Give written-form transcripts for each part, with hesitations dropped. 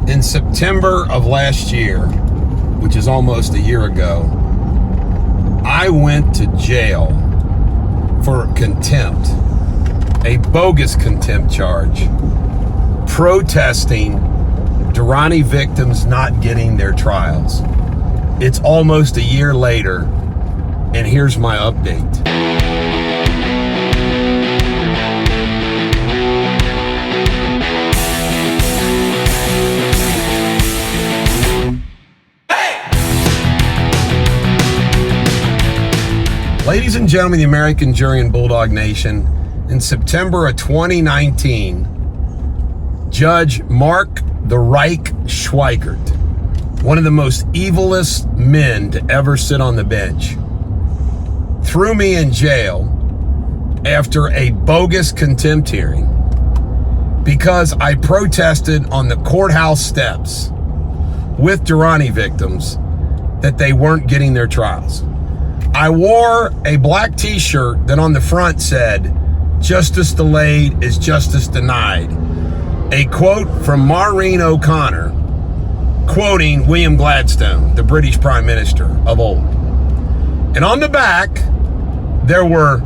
In September of last year, which is almost a year ago, I went to jail for contempt, a bogus contempt charge, protesting Durrani victims not getting their trials. It's almost a year later, and here's my update. Ladies and gentlemen, the American Jury and Bulldog Nation, in September of 2019, Judge Mark the Reich Schweikert, one of the most evilest men to ever sit on the bench, threw me in jail after a bogus contempt hearing because I protested on the courthouse steps with Durrani victims that they weren't getting their trials. I wore a black t-shirt that on the front said, "Justice delayed is justice denied." A quote from Maureen O'Connor, quoting William Gladstone, the British Prime Minister of old. And on the back, there were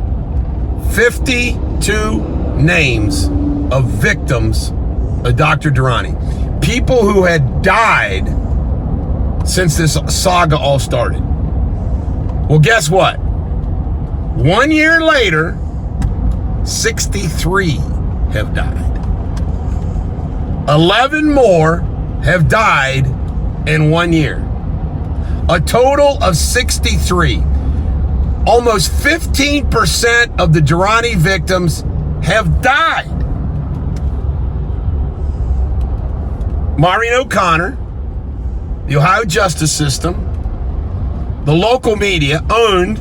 52 names of victims of Dr. Durrani. People who had died since this saga all started. Well, guess what? 1 year later, 63 have died. 11 more have died in 1 year. A total of 63. Almost 15% of the Durrani victims have died. Maureen O'Connor, the Ohio justice system, the local media owned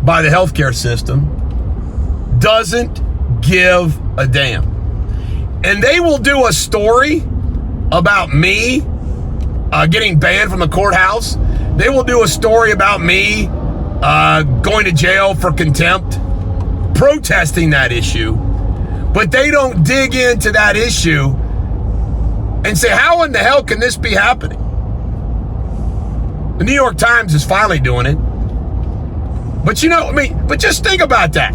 by the healthcare system doesn't give a damn. And they will do a story about me getting banned from the courthouse. They will do a story about me going to jail for contempt, protesting that issue. But they don't dig into that issue and say, how in the hell can this be happening? The New York Times is finally doing it. But but just think about that.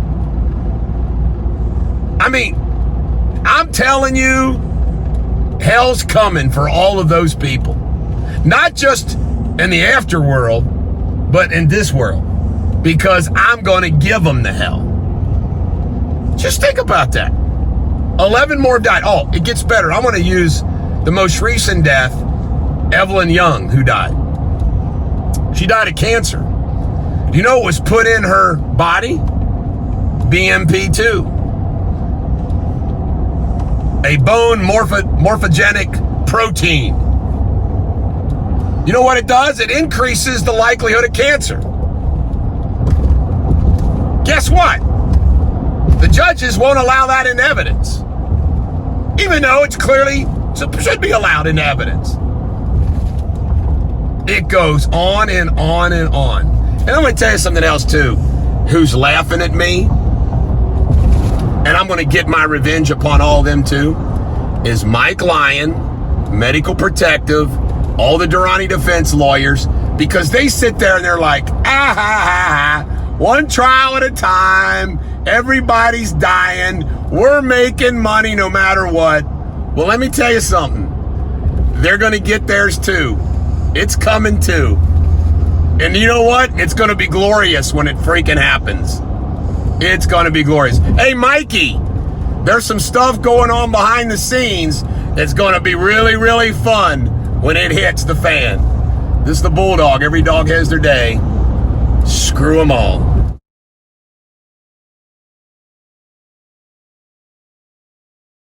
I'm telling you, hell's coming for all of those people. Not just in the afterworld, but in this world. Because I'm going to give them the hell. Just think about that. 11 more died. Oh, it gets better. I want to use the most recent death, Evelyn Young, who died. She died of cancer. Do you know what was put in her body? BMP2. A bone morphogenic protein. You know what it does? It increases the likelihood of cancer. Guess what? The judges won't allow that in evidence. Even though it should be allowed in evidence. It goes on and on and on. And I'm going to tell you something else too. Who's laughing at me? And I'm going to get my revenge upon all of them too. Is Mike Lyon, Medical Protective, all the Durrani defense lawyers, because they sit there and they're like, one trial at a time. Everybody's dying. We're making money no matter what. Well, let me tell you something. They're going to get theirs too. It's coming too. And you know what? It's going to be glorious when it freaking happens. It's going to be glorious. Hey, Mikey, there's some stuff going on behind the scenes that's going to be really, really fun when it hits the fan. This is the Bulldog. Every dog has their day. Screw them all.